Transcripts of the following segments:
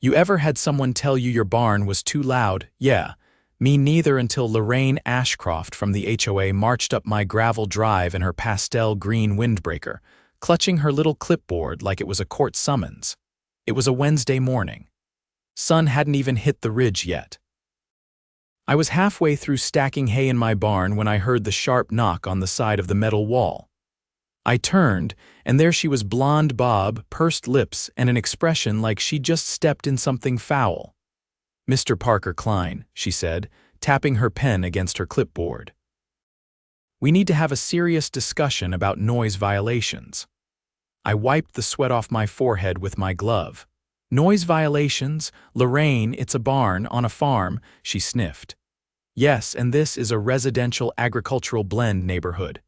You ever had someone tell you your barn was too loud? Yeah, me neither, until Lorraine Ashcroft from the HOA marched up my gravel drive in her pastel green windbreaker, clutching her little clipboard like it was a court summons. It was a Wednesday morning. Sun hadn't even hit the ridge yet. I was halfway through stacking hay in my barn when I heard the sharp knock on the side of the metal wall. I turned, and there she was, blonde bob, pursed lips, and an expression like she'd just stepped in something foul. "Mr. Parker Kline," she said, tapping her pen against her clipboard. "We need to have a serious discussion about noise violations." I wiped the sweat off my forehead with my glove. "Noise violations? Lorraine, it's a barn on a farm," she sniffed. "Yes, and this is a residential agricultural blend neighborhood.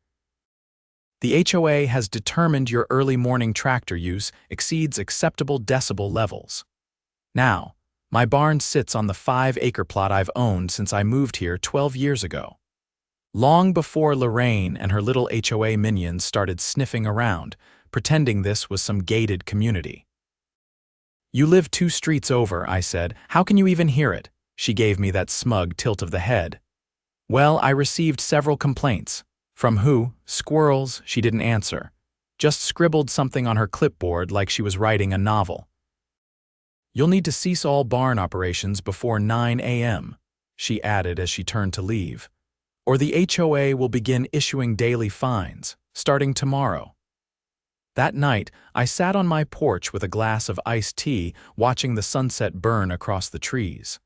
The HOA has determined your early morning tractor use exceeds acceptable decibel levels. Now, my barn sits on the 5-acre plot I've owned since I moved here 12 years ago. Long before Lorraine and her little HOA minions started sniffing around, pretending this was some gated community. "You live 2 streets over," I said. "How can you even hear it?" She gave me that smug tilt of the head. "Well, I received several complaints." "From who?" "Squirrels," she didn't answer. Just scribbled something on her clipboard like she was writing a novel. "You'll need to cease all barn operations before 9 a.m., she added as she turned to leave. "Or the HOA will begin issuing daily fines, starting tomorrow." That night, I sat on my porch with a glass of iced tea, watching the sunset burn across the trees.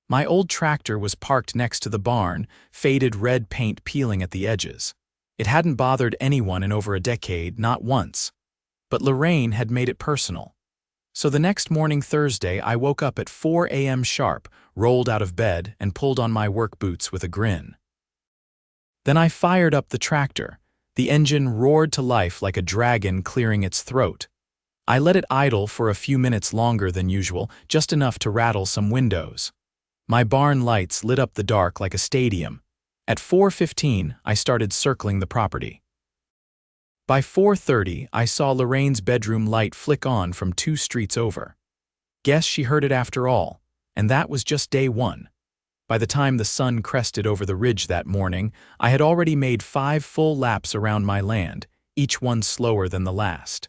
My old tractor was parked next to the barn, faded red paint peeling at the edges. It hadn't bothered anyone in over a decade, not once. But Lorraine had made it personal. So the next morning, Thursday, I woke up at 4 a.m. sharp, rolled out of bed, and pulled on my work boots with a grin. Then I fired up the tractor. The engine roared to life like a dragon clearing its throat. I let it idle for a few minutes longer than usual, just enough to rattle some windows. My barn lights lit up the dark like a stadium. At 4:15, I started circling the property. By 4:30, I saw Lorraine's bedroom light flick on from 2 streets over. Guess she heard it after all, and that was just day 1. By the time the sun crested over the ridge that morning, I had already made 5 full laps around my land, each one slower than the last.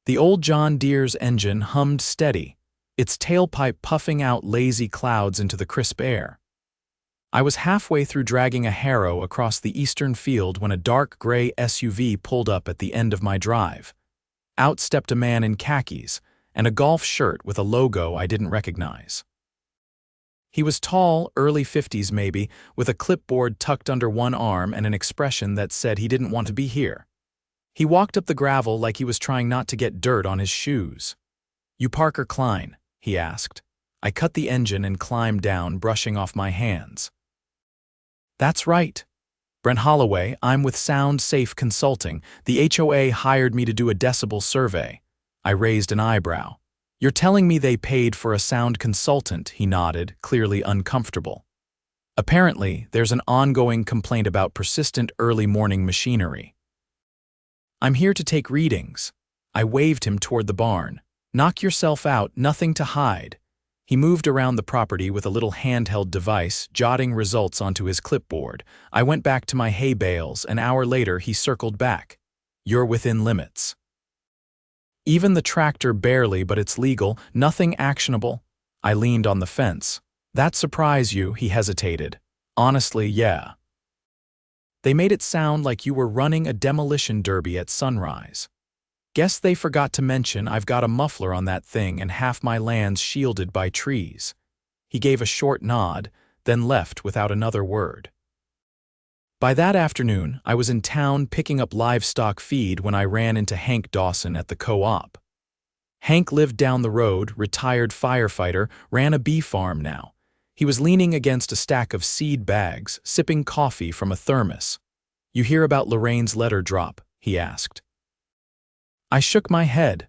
The old John Deere's engine hummed steady, its tailpipe puffing out lazy clouds into the crisp air. I was halfway through dragging a harrow across the eastern field when a dark gray SUV pulled up at the end of my drive. Out stepped a man in khakis and a golf shirt with a logo I didn't recognize. He was tall, early 50s maybe, with a clipboard tucked under one arm and an expression that said he didn't want to be here. He walked up the gravel like he was trying not to get dirt on his shoes. "You Parker Kline?" he asked. I cut the engine and climbed down, brushing off my hands. "That's right. Brent Holloway, I'm with Sound Safe Consulting. The HOA hired me to do a decibel survey." I raised an eyebrow. "You're telling me they paid for a sound consultant?" He nodded, clearly uncomfortable. "Apparently, there's an ongoing complaint about persistent early morning machinery." "I'm here to take readings." I waved him toward the barn. "Knock yourself out, nothing to hide." He moved around the property with a little handheld device, jotting results onto his clipboard. I went back to my hay bales. An hour later, he circled back. "You're within limits." "Even the tractor barely, but it's legal, nothing actionable." I leaned on the fence. "That surprise you?" He hesitated. "Honestly, yeah. They made it sound like you were running a demolition derby at sunrise. Guess they forgot to mention I've got a muffler on that thing and half my land's shielded by trees." He gave a short nod, then left without another word. By that afternoon, I was in town picking up livestock feed when I ran into Hank Dawson at the co-op. Hank lived down the road, retired firefighter, ran a bee farm now. He was leaning against a stack of seed bags, sipping coffee from a thermos. "You hear about Lorraine's letter drop?" he asked. I shook my head.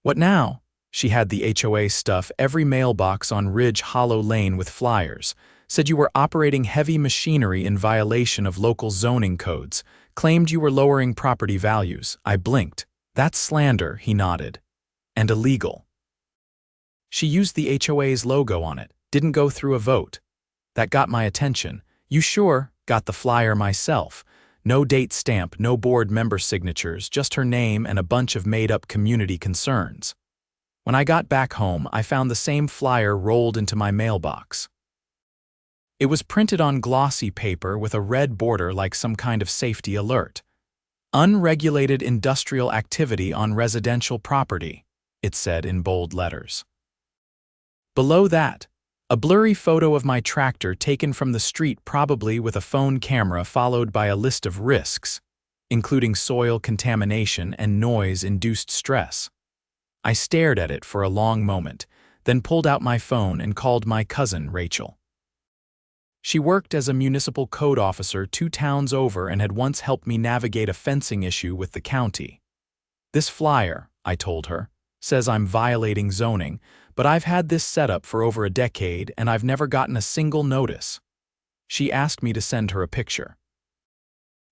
"What now?" She had the HOA stuff every mailbox on Ridge Hollow Lane with flyers. Said you were operating heavy machinery in violation of local zoning codes. Claimed you were lowering property values. I blinked. "That's slander," he nodded. "And illegal." She used the HOA's logo on it, didn't go through a vote. That got my attention. You sure? Got the flyer myself. No date stamp, no board member signatures, just her name and a bunch of made-up community concerns. When I got back home, I found the same flyer rolled into my mailbox. It was printed on glossy paper with a red border like some kind of safety alert. Unregulated industrial activity on residential property, it said in bold letters. Below that, a blurry photo of my tractor taken from the street, probably with a phone camera, followed by a list of risks, including soil contamination and noise-induced stress. I stared at it for a long moment, then pulled out my phone and called my cousin, Rachel. She worked as a municipal code officer 2 towns over and had once helped me navigate a fencing issue with the county. This flyer, I told her, says I'm violating zoning, but I've had this set up for over a decade and I've never gotten a single notice. She asked me to send her a picture.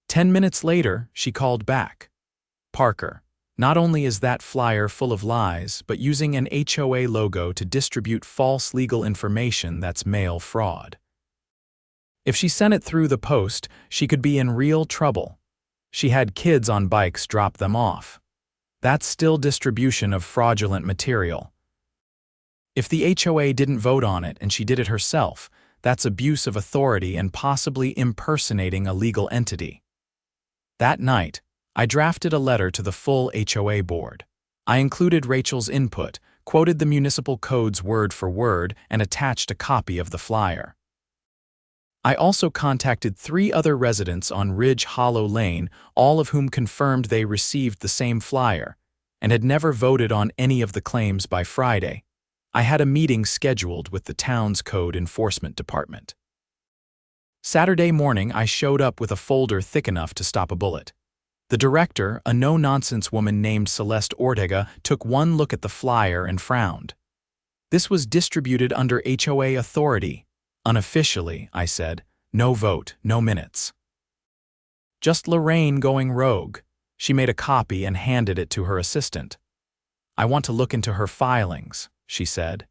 10 minutes later, she called back. Parker, not only is that flyer full of lies, but using an HOA logo to distribute false legal information, that's mail fraud. If she sent it through the post, she could be in real trouble. She had kids on bikes drop them off. That's still distribution of fraudulent material. If the HOA didn't vote on it and she did it herself, that's abuse of authority and possibly impersonating a legal entity. That night, I drafted a letter to the full HOA board. I included Rachel's input, quoted the municipal codes word for word, and attached a copy of the flyer. I also contacted 3 other residents on Ridge Hollow Lane, all of whom confirmed they received the same flyer and had never voted on any of the claims by Friday. I had a meeting scheduled with the town's code enforcement department. Saturday morning, I showed up with a folder thick enough to stop a bullet. The director, a no-nonsense woman named Celeste Ortega, took one look at the flyer and frowned. This was distributed under HOA authority. Unofficially, I said. No vote, no minutes. Just Lorraine going rogue. She made a copy and handed it to her assistant. I want to look into her filings, she said.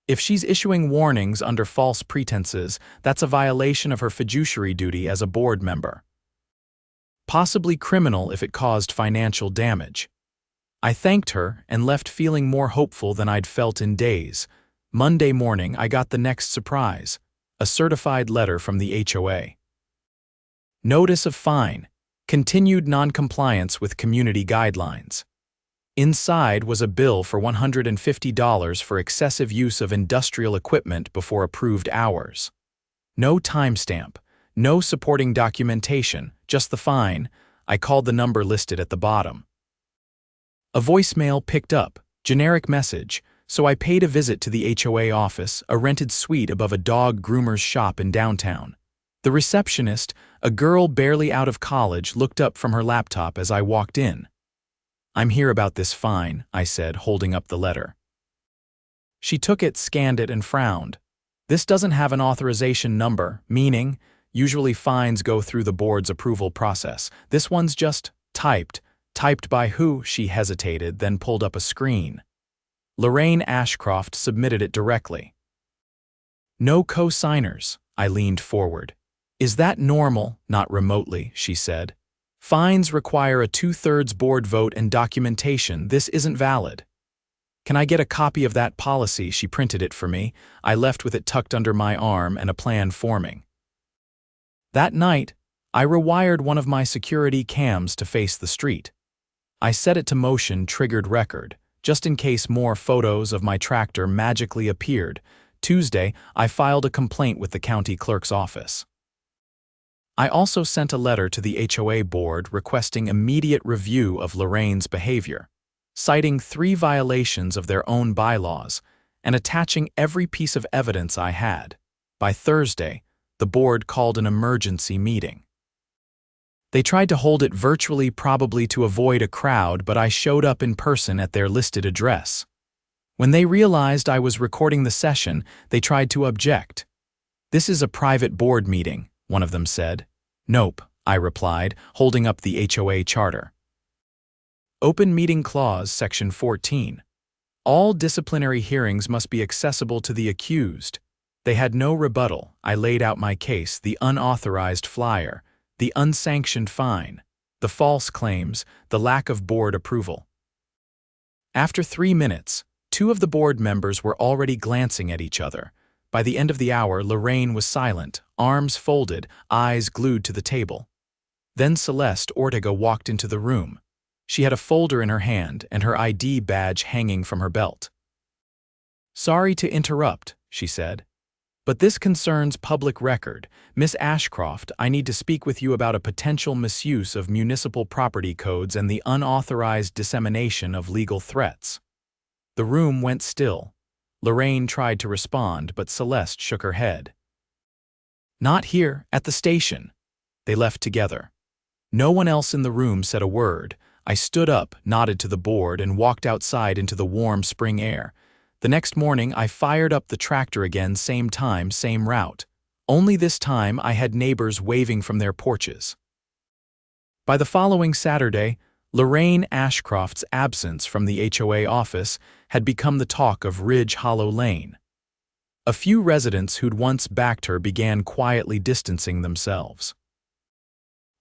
If she's issuing warnings under false pretenses, that's a violation of her fiduciary duty as a board member. Possibly criminal if it caused financial damage. I thanked her and left feeling more hopeful than I'd felt in days. Monday morning, I got the next surprise. A certified letter from the HOA. Notice of fine. Continued non-compliance with community guidelines. Inside was a bill for $150 for excessive use of industrial equipment before approved hours. No timestamp, no supporting documentation, just the fine. I called the number listed at the bottom. A voicemail picked up, generic message, so I paid a visit to the HOA office, a rented suite above a dog groomer's shop in downtown. The receptionist, a girl barely out of college, looked up from her laptop as I walked in. I'm here about this fine, I said, holding up the letter. She took it, scanned it, and frowned. This doesn't have an authorization number, meaning usually fines go through the board's approval process. This one's just typed. Typed by who? She hesitated, then pulled up a screen. Lorraine Ashcroft submitted it directly. No co-signers, I leaned forward. Is that normal? Not remotely, she said. Fines require a 2/3 board vote and documentation. This isn't valid. Can I get a copy of that policy? She printed it for me. I left with it tucked under my arm and a plan forming. That night, I rewired one of my security cams to face the street. I set it to motion triggered record, just in case more photos of my tractor magically appeared. Tuesday, I filed a complaint with the county clerk's office. I also sent a letter to the HOA board requesting immediate review of Lorraine's behavior, citing 3 violations of their own bylaws, and attaching every piece of evidence I had. By Thursday, the board called an emergency meeting. They tried to hold it virtually, probably to avoid a crowd, but I showed up in person at their listed address. When they realized I was recording the session, they tried to object. "This is a private board meeting," one of them said. "Nope," I replied, holding up the HOA charter. Open Meeting Clause, Section 14. All disciplinary hearings must be accessible to the accused. They had no rebuttal. I laid out my case: the unauthorized flyer, the unsanctioned fine, the false claims, the lack of board approval. After 3 minutes, 2 of the board members were already glancing at each other. By the end of the hour, Lorraine was silent, arms folded, eyes glued to the table. Then Celeste Ortega walked into the room. She had a folder in her hand and her ID badge hanging from her belt. "Sorry to interrupt," she said, "but this concerns public record. Miss Ashcroft, I need to speak with you about a potential misuse of municipal property codes and the unauthorized dissemination of legal threats." The room went still. Lorraine tried to respond, but Celeste shook her head. "Not here, at the station." They left together. No one else in the room said a word. I stood up, nodded to the board, and walked outside into the warm spring air. The next morning, I fired up the tractor again, same time, same route. Only this time, I had neighbors waving from their porches. By the following Saturday, Lorraine Ashcroft's absence from the HOA office had become the talk of Ridge Hollow Lane. A few residents who'd once backed her began quietly distancing themselves.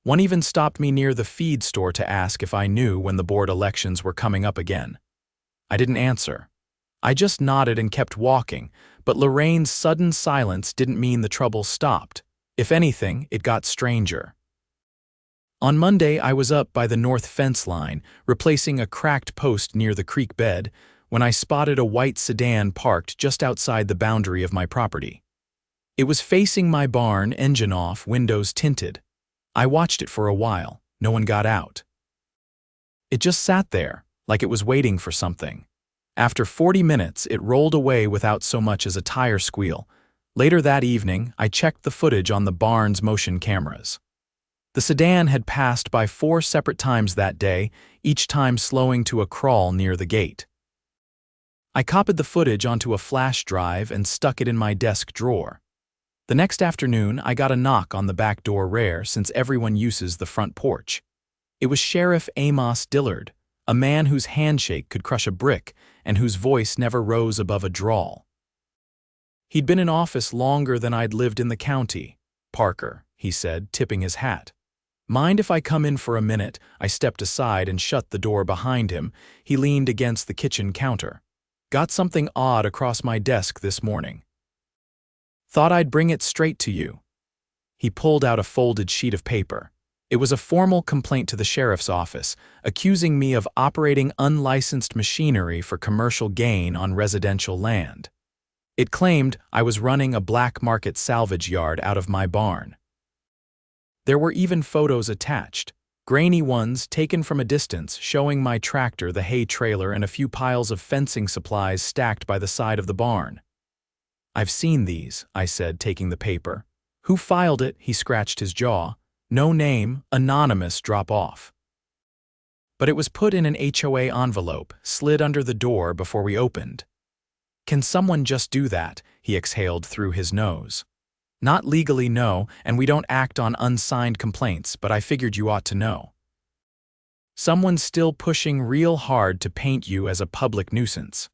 One even stopped me near the feed store to ask if I knew when the board elections were coming up again. I didn't answer. I just nodded and kept walking, but Lorraine's sudden silence didn't mean the trouble stopped. If anything, it got stranger. On Monday, I was up by the north fence line, replacing a cracked post near the creek bed, when I spotted a white sedan parked just outside the boundary of my property. It was facing my barn, engine off, windows tinted. I watched it for a while. No one got out. It just sat there, like it was waiting for something. After 40 minutes, it rolled away without so much as a tire squeal. Later that evening, I checked the footage on the barn's motion cameras. The sedan had passed by 4 separate times that day, each time slowing to a crawl near the gate. I copied the footage onto a flash drive and stuck it in my desk drawer. The next afternoon, I got a knock on the back door, rare since everyone uses the front porch. It was Sheriff Amos Dillard, a man whose handshake could crush a brick and whose voice never rose above a drawl. He'd been in office longer than I'd lived in the county. "Parker," he said, tipping his hat. "Mind if I come in for a minute?" I stepped aside and shut the door behind him. He leaned against the kitchen counter. "Got something odd across my desk this morning. Thought I'd bring it straight to you." He pulled out a folded sheet of paper. It was a formal complaint to the sheriff's office, accusing me of operating unlicensed machinery for commercial gain on residential land. It claimed I was running a black market salvage yard out of my barn. There were even photos attached, grainy ones taken from a distance showing my tractor, the hay trailer, and a few piles of fencing supplies stacked by the side of the barn. "I've seen these," I said, taking the paper. "Who filed it?" He scratched his jaw. "No name, anonymous, drop off." But it was put in an HOA envelope, slid under the door before we opened. "Can someone just do that?" He exhaled through his nose. "Not legally, no, and we don't act on unsigned complaints, but I figured you ought to know. Someone's still pushing real hard to paint you as a public nuisance."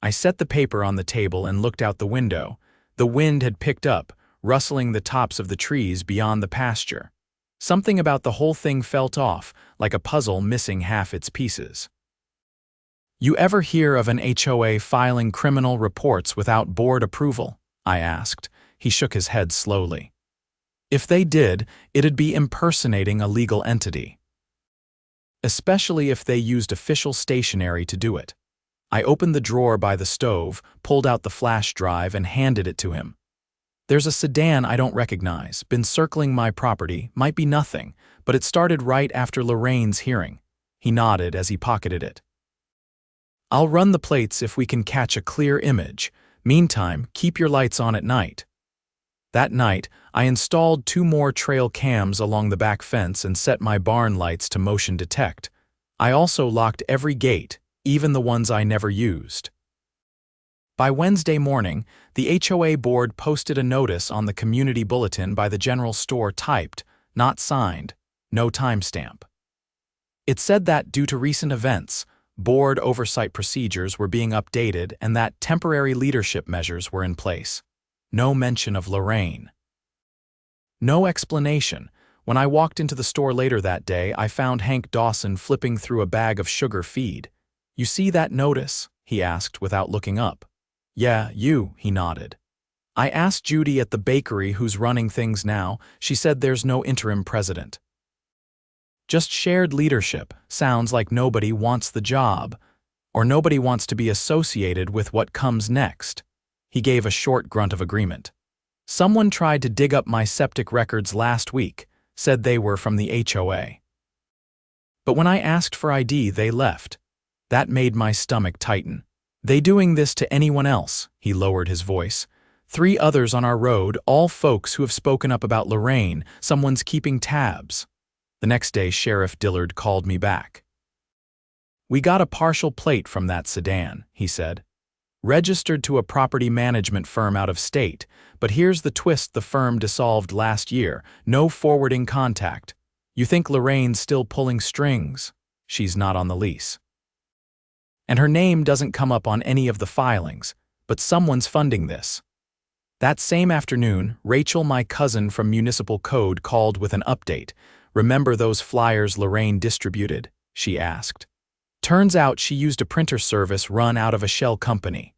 I set the paper on the table and looked out the window. The wind had picked up, rustling the tops of the trees beyond the pasture. Something about the whole thing felt off, like a puzzle missing half its pieces. "You ever hear of an HOA filing criminal reports without board approval?" I asked. He shook his head slowly. "If they did, it'd be impersonating a legal entity. Especially if they used official stationery to do it." I opened the drawer by the stove, pulled out the flash drive, and handed it to him. "There's a sedan I don't recognize, been circling my property, might be nothing, but it started right after Lorraine's hearing." He nodded as he pocketed it. "I'll run the plates if we can catch a clear image. Meantime, keep your lights on at night." That night, I installed 2 more trail cams along the back fence and set my barn lights to motion detect. I also locked every gate, even the ones I never used. By Wednesday morning, the HOA board posted a notice on the community bulletin by the general store, typed, not signed, no timestamp. It said that due to recent events, board oversight procedures were being updated and that temporary leadership measures were in place. No mention of Lorraine. No explanation. When I walked into the store later that day, I found Hank Dawson flipping through a bag of sugar feed. "You see that notice?" he asked without looking up. "Yeah, you," he nodded. "I asked Judy at the bakery who's running things now. She said there's no interim president. Just shared leadership. Sounds like nobody wants the job, or nobody wants to be associated with what comes next." He gave a short grunt of agreement. "Someone tried to dig up my septic records last week, said they were from the HOA. But when I asked for ID, they left. That made my stomach tighten. They doing this to anyone else?" He lowered his voice. "3 others on our road, all folks who have spoken up about Lorraine. Someone's keeping tabs." The next day, Sheriff Dillard called me back. "We got a partial plate from that sedan," he said. "Registered to a property management firm out of state, but here's the twist: the firm dissolved last year. No forwarding contact. You think Lorraine's still pulling strings? She's not on the lease. And her name doesn't come up on any of the filings, but someone's funding this." That same afternoon, Rachel, my cousin from Municipal Code, called with an update. "Remember those flyers Lorraine distributed?" she asked. Turns out she used a printer service run out of a shell company.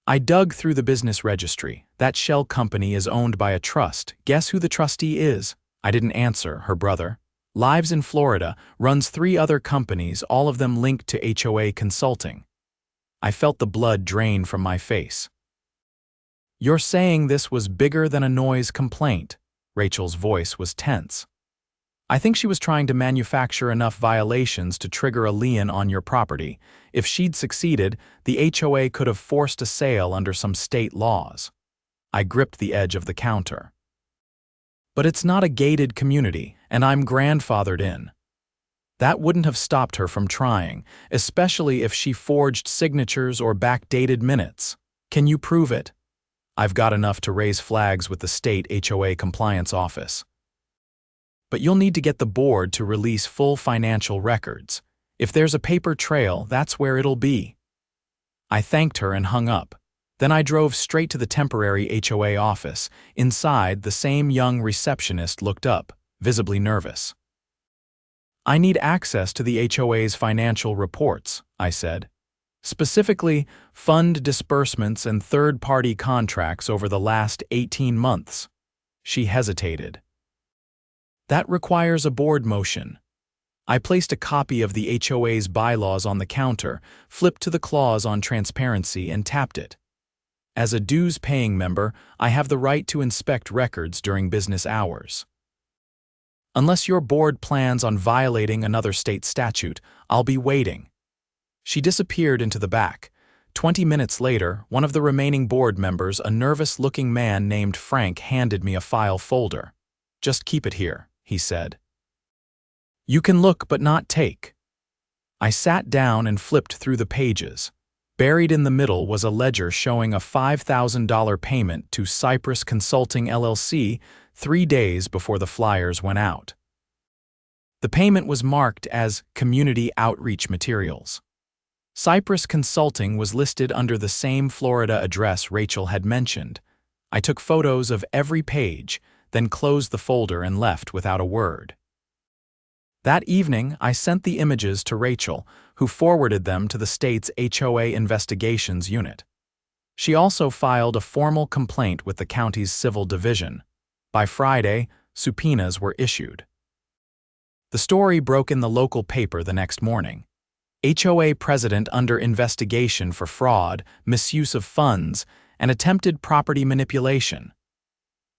I dug through the business registry. That shell company is owned by a trust. Guess who the trustee is? I didn't answer. Her brother. Lives in Florida, runs 3 other companies, all of them linked to HOA consulting. I felt the blood drain from my face. "You're saying this was bigger than a noise complaint?" Rachel's voice was tense. "I think she was trying to manufacture enough violations to trigger a lien on your property. If she'd succeeded, the HOA could have forced a sale under some state laws." I gripped the edge of the counter. "But it's not a gated community, and I'm grandfathered in." That wouldn't have stopped her from trying, especially if she forged signatures or backdated minutes. "Can you prove it?" "I've got enough to raise flags with the state HOA compliance office. But you'll need to get the board to release full financial records. If there's a paper trail, that's where it'll be." I thanked her and hung up. Then I drove straight to the temporary HOA office. Inside, the same young receptionist looked up, visibly nervous. "I need access to the HOA's financial reports," I said. "Specifically, fund disbursements and third-party contracts over the last 18 months. She hesitated. "That requires a board motion." I placed a copy of the HOA's bylaws on the counter, flipped to the clause on transparency, and tapped it. "As a dues-paying member, I have the right to inspect records during business hours. Unless your board plans on violating another state statute, I'll be waiting." She disappeared into the back. 20 minutes later, one of the remaining board members, a nervous-looking man named Frank, handed me a file folder. "Just keep it here," he said. "You can look but not take." I sat down and flipped through the pages. Buried in the middle was a ledger showing a $5,000 payment to Cypress Consulting LLC 3 days before the flyers went out. The payment was marked as community outreach materials. Cypress Consulting was listed under the same Florida address Rachel had mentioned. I took photos of every page, then closed the folder and left without a word. That evening, I sent the images to Rachel, who forwarded them to the state's HOA investigations unit. She also filed a formal complaint with the county's civil division. By Friday, subpoenas were issued. The story broke in the local paper the next morning. HOA president under investigation for fraud, misuse of funds, and attempted property manipulation.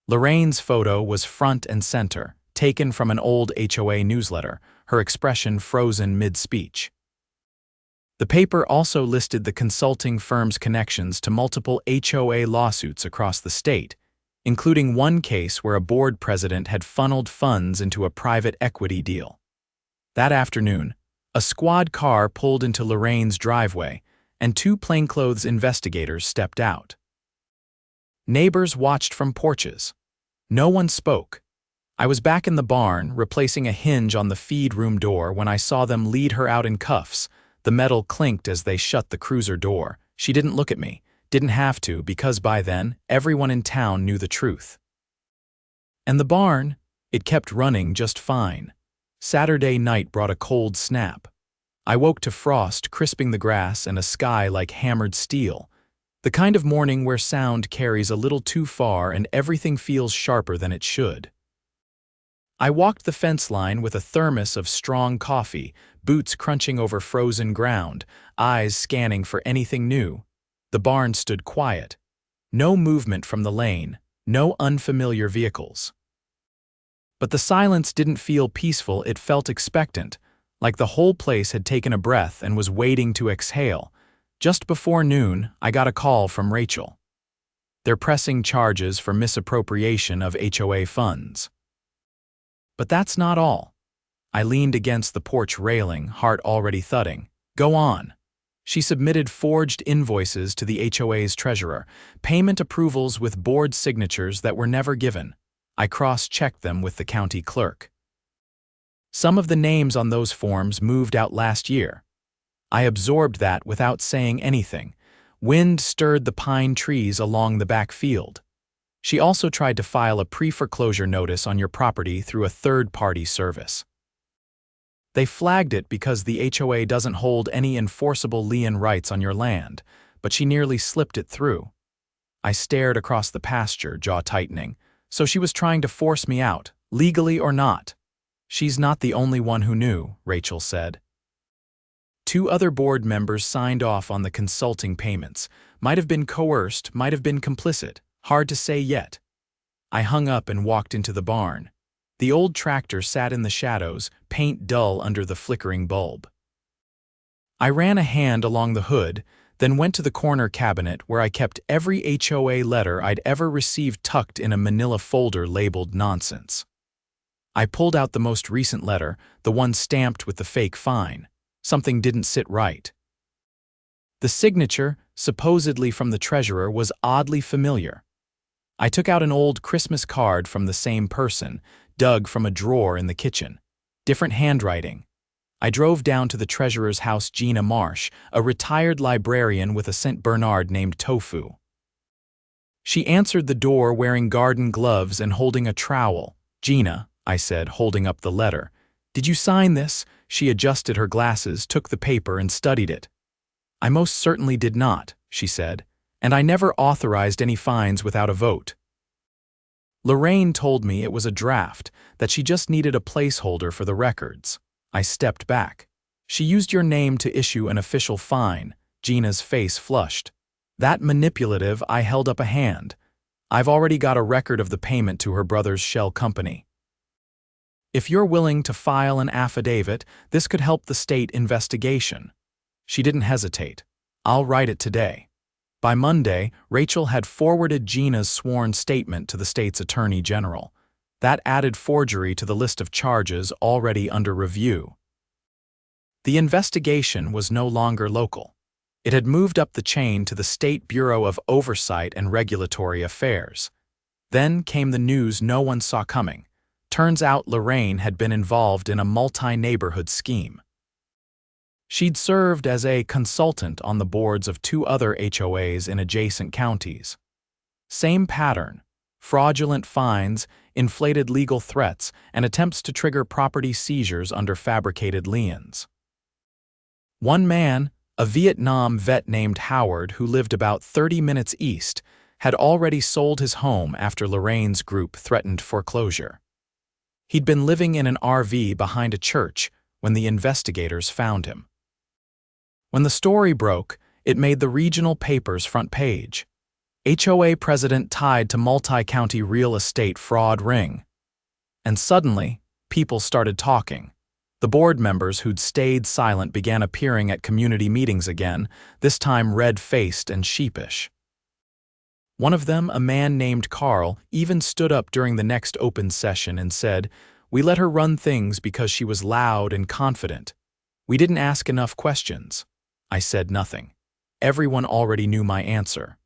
Lorraine's photo was front and center, taken from an old HOA newsletter, her expression frozen mid-speech. The paper also listed the consulting firm's connections to multiple HOA lawsuits across the state, including one case where a board president had funneled funds into a private equity deal. That afternoon, a squad car pulled into Lorraine's driveway, and 2 plainclothes investigators stepped out. Neighbors watched from porches. No one spoke. I was back in the barn, replacing a hinge on the feed room door when I saw them lead her out in cuffs, The metal clinked as they shut the cruiser door. She didn't look at me. Didn't have to, because by then, everyone in town knew the truth. And the barn? It kept running just fine. Saturday night brought a cold snap. I woke to frost crisping the grass and a sky like hammered steel. The kind of morning where sound carries a little too far and everything feels sharper than it should. I walked the fence line with a thermos of strong coffee, boots crunching over frozen ground, eyes scanning for anything new. The barn stood quiet. No movement from the lane, no unfamiliar vehicles. But the silence didn't feel peaceful, it felt expectant, like the whole place had taken a breath and was waiting to exhale. Just before noon, I got a call from Rachel. They're pressing charges for misappropriation of HOA funds. But that's not all. I leaned against the porch railing, heart already thudding. Go on. She submitted forged invoices to the HOA's treasurer, payment approvals with board signatures that were never given. I cross-checked them with the county clerk. Some of the names on those forms moved out last year. I absorbed that without saying anything. Wind stirred the pine trees along the back field. She also tried to file a pre-foreclosure notice on your property through a third-party service. They flagged it because the HOA doesn't hold any enforceable lien rights on your land, but she nearly slipped it through. I stared across the pasture, jaw tightening. So she was trying to force me out, legally or not. She's not the only one who knew, Rachel said. 2 other board members signed off on the consulting payments. Might have been coerced, might have been complicit. Hard to say yet. I hung up and walked into the barn. The old tractor sat in the shadows, paint dull under the flickering bulb. I ran a hand along the hood, then went to the corner cabinet where I kept every HOA letter I'd ever received tucked in a manila folder labeled nonsense. I pulled out the most recent letter, the one stamped with the fake fine. Something didn't sit right. The signature, supposedly from the treasurer, was oddly familiar. I took out an old Christmas card from the same person, dug from a drawer in the kitchen. Different handwriting. I drove down to the treasurer's house. Gina Marsh, a retired librarian with a St. Bernard named Tofu. She answered the door wearing garden gloves and holding a trowel. Gina, I said, holding up the letter. Did you sign this? She adjusted her glasses, took the paper and studied it. I most certainly did not, she said, and I never authorized any fines without a vote. Lorraine told me it was a draft, that she just needed a placeholder for the records. I stepped back. She used your name to issue an official fine. Gina's face flushed. That manipulative, I held up a hand. I've already got a record of the payment to her brother's shell company. If you're willing to file an affidavit, this could help the state investigation. She didn't hesitate. I'll write it today. By Monday, Rachel had forwarded Gina's sworn statement to the state's attorney general. That added forgery to the list of charges already under review. The investigation was no longer local. It had moved up the chain to the State Bureau of Oversight and Regulatory Affairs. Then came the news no one saw coming. Turns out Lorraine had been involved in a multi-neighborhood scheme. She'd served as a consultant on the boards of 2 other HOAs in adjacent counties. Same pattern: fraudulent fines, inflated legal threats, and attempts to trigger property seizures under fabricated liens. One man, a Vietnam vet named Howard who lived about 30 minutes east, had already sold his home after Lorraine's group threatened foreclosure. He'd been living in an RV behind a church when the investigators found him. When the story broke, it made the regional paper's front page. HOA president tied to multi-county real estate fraud ring. And suddenly, people started talking. The board members who'd stayed silent began appearing at community meetings again, this time red-faced and sheepish. One of them, a man named Carl, even stood up during the next open session and said, "We let her run things because she was loud and confident. We didn't ask enough questions." I said nothing. Everyone already knew my answer.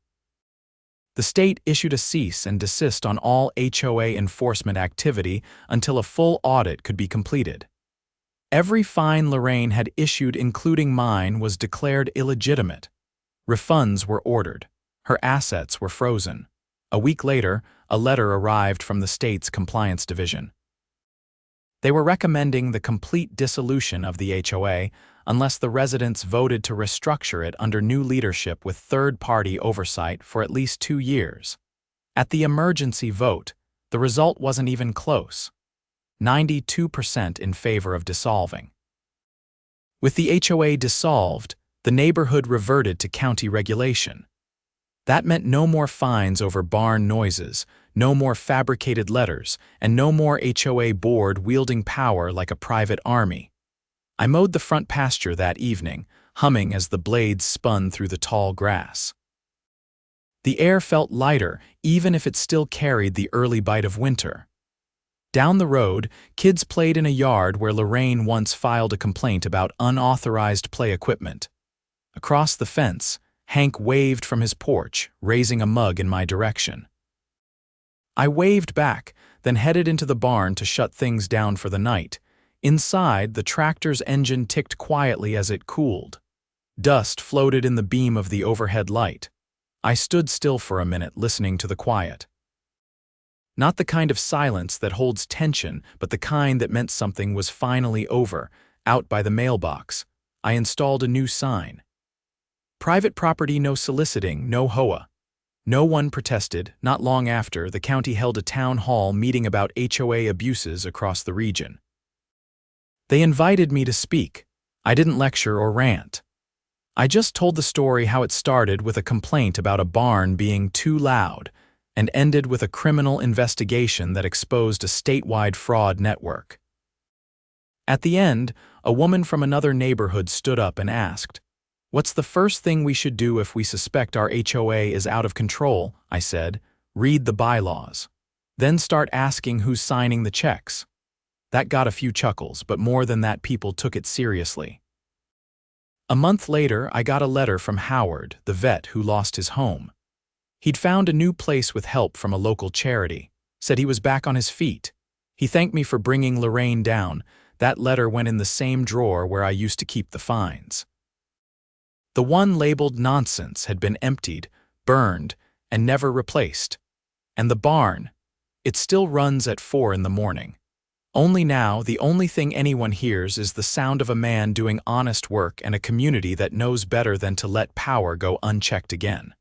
The state issued a cease and desist on all HOA enforcement activity until a full audit could be completed. Every fine Lorraine had issued, including mine, was declared illegitimate. Refunds were ordered. Her assets were frozen. A week later, a letter arrived from the state's compliance division. They were recommending the complete dissolution of the HOA unless the residents voted to restructure it under new leadership with third-party oversight for at least 2 years. At the emergency vote, the result wasn't even close. 92% in favor of dissolving. With the HOA dissolved, the neighborhood reverted to county regulation. That meant no more fines over barn noises, no more fabricated letters, and no more HOA board wielding power like a private army. I mowed the front pasture that evening, humming as the blades spun through the tall grass. The air felt lighter, even if it still carried the early bite of winter. Down the road, kids played in a yard where Lorraine once filed a complaint about unauthorized play equipment. Across the fence, Hank waved from his porch, raising a mug in my direction. I waved back, then headed into the barn to shut things down for the night. Inside, the tractor's engine ticked quietly as it cooled. Dust floated in the beam of the overhead light. I stood still for a minute, listening to the quiet. Not the kind of silence that holds tension, but the kind that meant something was finally over. Out by the mailbox, I installed a new sign. Private property, no soliciting, no HOA. No one protested. Not long after, the county held a town hall meeting about HOA abuses across the region. They invited me to speak. I didn't lecture or rant. I just told the story how it started with a complaint about a barn being too loud and ended with a criminal investigation that exposed a statewide fraud network. At the end, a woman from another neighborhood stood up and asked, "What's the first thing we should do if we suspect our HOA is out of control?" I said, "Read the bylaws. Then start asking who's signing the checks." That got a few chuckles, but more than that, people took it seriously. A month later, I got a letter from Howard, the vet who lost his home. He'd found a new place with help from a local charity, said he was back on his feet. He thanked me for bringing Lorraine down. That letter went in the same drawer where I used to keep the fines. The one labeled nonsense had been emptied, burned, and never replaced. And the barn, it still runs at 4 in the morning. Only now, the only thing anyone hears is the sound of a man doing honest work and a community that knows better than to let power go unchecked again.